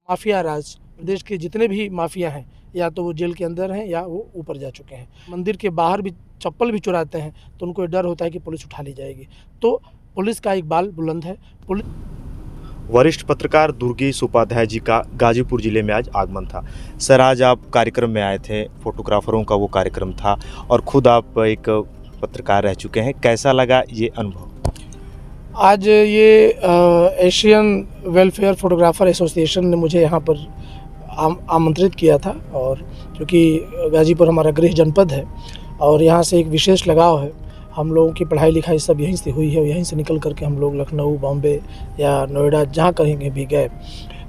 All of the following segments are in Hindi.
माफिया राज, प्रदेश के जितने भी माफिया हैं या तो वो जेल के अंदर हैं या वो ऊपर जा चुके हैं। मंदिर के बाहर भी चप्पल भी चुराते हैं तो उनको डर होता है कि पुलिस उठा ली जाएगी। तो पुलिस का इकबाल बुलंद है। वरिष्ठ पत्रकार दुर्गेश उपाध्याय जी का गाजीपुर जिले में आज आगमन था। सर, आज आप कार्यक्रम में आए थे, फोटोग्राफरों का वो कार्यक्रम था और खुद आप एक पत्रकार रह चुके हैं। कैसा लगा ये अनुभव? आज ये एशियन वेलफेयर फोटोग्राफर एसोसिएशन ने मुझे यहाँ पर आमंत्रित किया था और क्योंकि गाजीपुर हमारा गृह जनपद है और यहाँ से एक विशेष लगाव है। हम लोगों की पढ़ाई लिखाई सब यहीं से हुई है और यहीं से निकल करके हम लोग लखनऊ, बॉम्बे या नोएडा जहाँ कहीं भी गए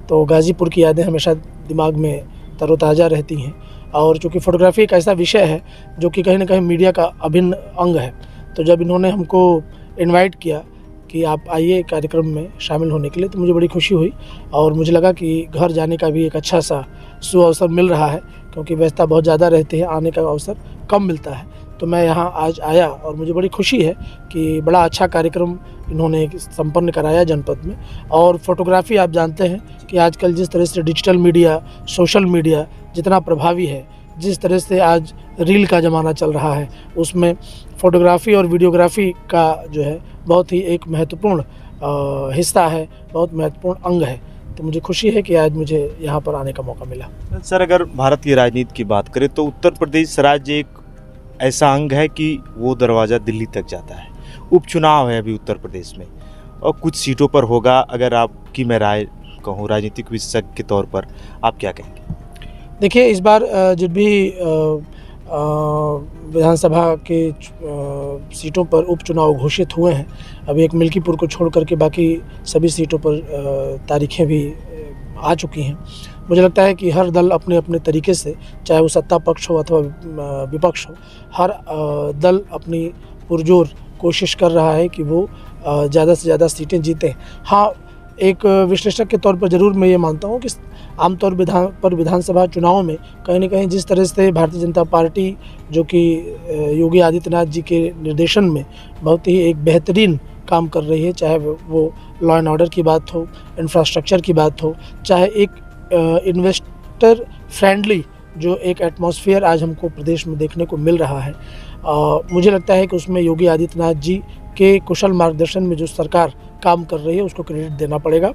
तो गाजीपुर की यादें हमेशा दिमाग में तरोताज़ा रहती हैं। और चूँकि फ़ोटोग्राफी एक ऐसा विषय है जो कि कहीं ना कहीं मीडिया का अभिन्न अंग है, तो जब इन्होंने हमको इनवाइट किया कि आप आइए कार्यक्रम में शामिल होने के लिए, तो मुझे बड़ी खुशी हुई और मुझे लगा कि घर जाने का भी एक अच्छा सा सुअवसर मिल रहा है, क्योंकि व्यस्तता बहुत ज़्यादा रहती है, आने का अवसर कम मिलता है। तो मैं यहाँ आज आया और मुझे बड़ी खुशी है कि बड़ा अच्छा कार्यक्रम इन्होंने संपन्न कराया जनपद में। और फ़ोटोग्राफ़ी आप जानते हैं कि आजकल जिस तरह से डिजिटल मीडिया, सोशल मीडिया जितना प्रभावी है, जिस तरह से आज रील का ज़माना चल रहा है, उसमें फ़ोटोग्राफ़ी और वीडियोग्राफ़ी का जो है बहुत ही एक महत्वपूर्ण हिस्सा है, बहुत महत्वपूर्ण अंग है। तो मुझे खुशी है कि आज मुझे यहाँ पर आने का मौका मिला। सर, अगर भारत की राजनीति की बात करें तो उत्तर प्रदेश राज्य एक ऐसा अंग है कि वो दरवाज़ा दिल्ली तक जाता है। उपचुनाव है अभी उत्तर प्रदेश में और कुछ सीटों पर होगा। अगर आपकी मैं राय कहूँ राजनीतिक विशेषज्ञ के तौर पर, आप क्या कहेंगे? देखिए, इस बार जब भी विधानसभा के सीटों पर उपचुनाव घोषित हुए हैं, अभी एक मिल्कीपुर को छोड़ करके बाकी सभी सीटों पर तारीखें भी आ चुकी हैं। मुझे लगता है कि हर दल अपने अपने तरीके से, चाहे वो सत्ता पक्ष हो अथवा विपक्ष हो, हर दल अपनी पुरजोर कोशिश कर रहा है कि वो ज़्यादा से ज़्यादा सीटें जीतें। हाँ, एक विश्लेषक के तौर पर ज़रूर मैं ये मानता हूँ कि आमतौर पर विधानसभा चुनाव में कहीं न कहीं जिस तरह से भारतीय जनता पार्टी, जो कि योगी आदित्यनाथ जी के निर्देशन में बहुत ही एक बेहतरीन काम कर रही है, चाहे वो लॉ एंड ऑर्डर की बात हो, इंफ्रास्ट्रक्चर की बात हो, चाहे एक इन्वेस्टर फ्रेंडली जो एक एटमॉस्फेयर आज हमको प्रदेश में देखने को मिल रहा है, मुझे लगता है कि उसमें योगी आदित्यनाथ जी के कुशल मार्गदर्शन में जो सरकार काम कर रही है उसको क्रेडिट देना पड़ेगा।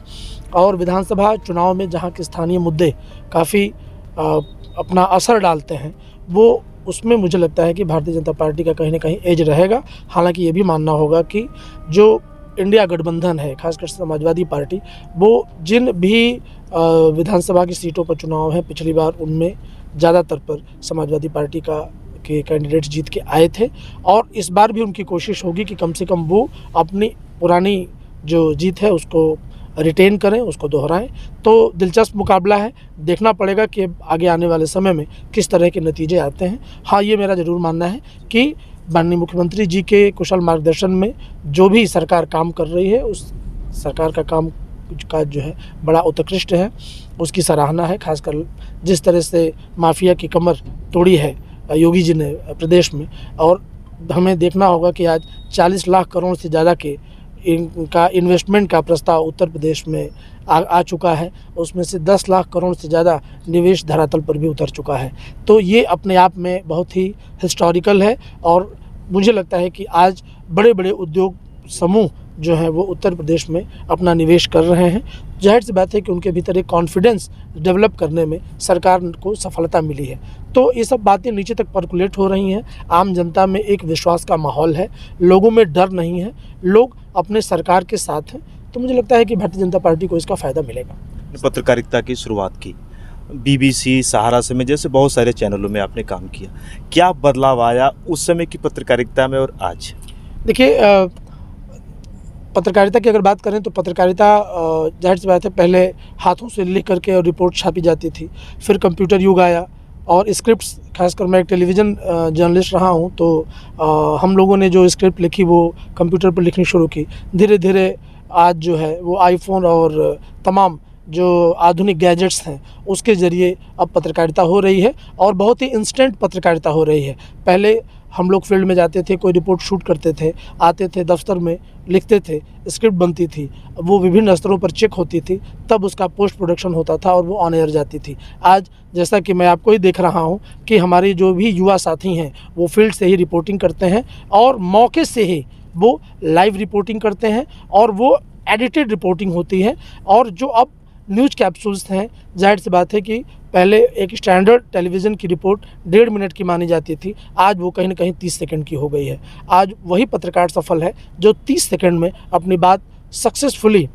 और विधानसभा चुनाव में जहाँ के स्थानीय मुद्दे काफ़ी अपना असर डालते हैं, वो उसमें मुझे लगता है कि भारतीय जनता पार्टी का कहीं ना कहीं एज रहेगा। हालांकि ये भी मानना होगा कि जो इंडिया गठबंधन है, खासकर समाजवादी पार्टी, वो जिन भी विधानसभा की सीटों पर चुनाव हैं, पिछली बार उनमें ज़्यादातर पर समाजवादी पार्टी के कैंडिडेट जीत के आए थे और इस बार भी उनकी कोशिश होगी कि कम से कम वो अपनी पुरानी जो जीत है उसको रिटेन करें, उसको दोहराएं। तो दिलचस्प मुकाबला है, देखना पड़ेगा कि आगे आने वाले समय में किस तरह के नतीजे आते हैं। हाँ, ये मेरा ज़रूर मानना है कि माननीय मुख्यमंत्री जी के कुशल मार्गदर्शन में जो भी सरकार काम कर रही है, उस सरकार का काम का जो है बड़ा उत्कृष्ट है, उसकी सराहना है। खासकर जिस तरह से माफिया की कमर तोड़ी है योगी जी ने प्रदेश में, और हमें देखना होगा कि आज 40 लाख करोड़ से ज़्यादा के इनका इन्वेस्टमेंट का प्रस्ताव उत्तर प्रदेश में आ चुका है। उसमें से 10 लाख करोड़ से ज़्यादा निवेश धरातल पर भी उतर चुका है। तो ये अपने आप में बहुत ही हिस्टोरिकल है और मुझे लगता है कि आज बड़े बड़े उद्योग समूह जो हैं वो उत्तर प्रदेश में अपना निवेश कर रहे हैं। जाहिर सी बात है कि उनके भीतर एक कॉन्फिडेंस डेवलप करने में सरकार को सफलता मिली है। तो ये सब बातें नीचे तक पर्कुलेट हो रही हैं। आम जनता में एक विश्वास का माहौल है, लोगों में डर नहीं है, लोग अपने सरकार के साथ हैं। तो मुझे लगता है कि भारतीय जनता पार्टी को इसका फ़ायदा मिलेगा। पत्रकारिता की शुरुआत की BBC, सहारा समय जैसे बहुत सारे चैनलों में आपने काम किया, क्या बदलाव आया उस समय की पत्रकारिता में और आज? देखिए, पत्रकारिता की अगर बात करें तो पत्रकारिता जाहिर सी बात है, पहले हाथों से लिख करके और रिपोर्ट छापी जाती थी, फिर कंप्यूटर युग आया और स्क्रिप्ट्स, खासकर मैं एक टेलीविज़न जर्नलिस्ट रहा हूं, तो हम लोगों ने जो स्क्रिप्ट लिखी वो कंप्यूटर पर लिखनी शुरू की। धीरे धीरे आज जो है वो आईफोन और तमाम जो आधुनिक गैजेट्स हैं उसके ज़रिए अब पत्रकारिता हो रही है और बहुत ही इंस्टेंट पत्रकारिता हो रही है। पहले हम लोग फील्ड में जाते थे, कोई रिपोर्ट शूट करते थे, आते थे दफ्तर में, लिखते थे, स्क्रिप्ट बनती थी, वो विभिन्न स्तरों पर चेक होती थी, तब उसका पोस्ट प्रोडक्शन होता था और वो ऑन एयर जाती थी। आज जैसा कि मैं आपको ही देख रहा हूँ कि हमारे जो भी युवा साथी हैं वो फील्ड से ही रिपोर्टिंग करते हैं और मौके से ही वो लाइव रिपोर्टिंग करते हैं और वो एडिटेड रिपोर्टिंग होती है। और जो अब न्यूज़ कैप्सूल्स हैं, जाहिर सी बात है कि पहले एक स्टैंडर्ड टेलीविज़न की रिपोर्ट 1.5 मिनट की मानी जाती थी, आज वो कहीं ना कहीं 30 सेकंड की हो गई है। आज वही पत्रकार सफल है जो 30 सेकंड में अपनी बात सक्सेसफुली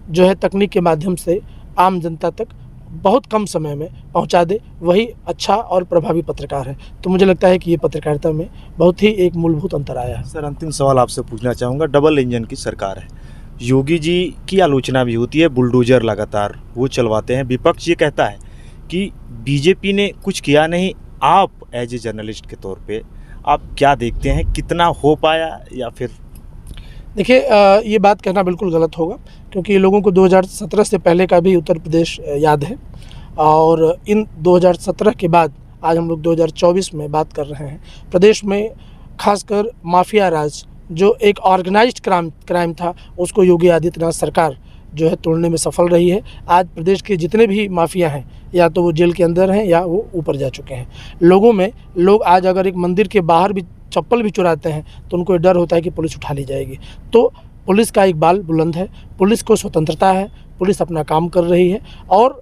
जो है तकनीक के माध्यम से आम जनता तक बहुत कम समय में पहुंचा दे, वही अच्छा और प्रभावी पत्रकार है। तो मुझे लगता है कि ये पत्रकारिता में बहुत ही एक मूलभूत अंतर आया है। सर, अंतिम सवाल आपसे पूछना चाहूँगा, डबल इंजन की सरकार है, योगी जी की आलोचना भी होती है, बुलडोजर लगातार वो चलवाते हैं, विपक्ष ये कहता है कि बीजेपी ने कुछ किया नहीं। आप एज ए जर्नलिस्ट के तौर पे आप क्या देखते हैं, कितना हो पाया या फिर? देखिए, ये बात कहना बिल्कुल गलत होगा क्योंकि लोगों को 2017 से पहले का भी उत्तर प्रदेश याद है और इन 2017 के बाद आज हम लोग 2024 में बात कर रहे हैं। प्रदेश में खासकर माफिया राज जो एक ऑर्गेनाइज्ड क्राइम था, उसको योगी आदित्यनाथ सरकार जो है तोड़ने में सफल रही है। आज प्रदेश के जितने भी माफिया हैं, या तो वो जेल के अंदर हैं या वो ऊपर जा चुके हैं। लोग आज अगर एक मंदिर के बाहर भी चप्पल भी चुराते हैं तो उनको डर होता है कि पुलिस उठा ली जाएगी। तो पुलिस का इकबाल बुलंद है, पुलिस को स्वतंत्रता है, पुलिस अपना काम कर रही है। और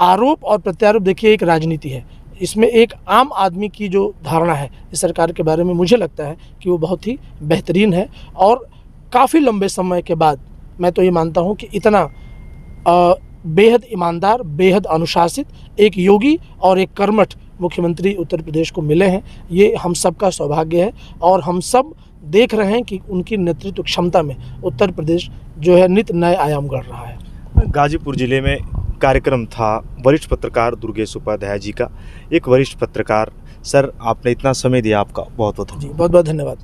आरोप और प्रत्यारोप देखिए एक राजनीति है, इसमें एक आम आदमी की जो धारणा है इस सरकार के बारे में, मुझे लगता है कि वो बहुत ही बेहतरीन है। और काफ़ी लंबे समय के बाद मैं तो ये मानता हूँ कि इतना बेहद ईमानदार, बेहद अनुशासित एक योगी और एक कर्मठ मुख्यमंत्री उत्तर प्रदेश को मिले हैं। ये हम सब का सौभाग्य है और हम सब देख रहे हैं कि उनकी नेतृत्व क्षमता में उत्तर प्रदेश जो है नित नए आयाम गढ़ रहा है। गाजीपुर जिले में कार्यक्रम था वरिष्ठ पत्रकार दुर्गेश उपाध्याय जी का, एक वरिष्ठ पत्रकार। सर, आपने इतना समय दिया, आपका बहुत बहुत जी, बहुत बहुत धन्यवाद।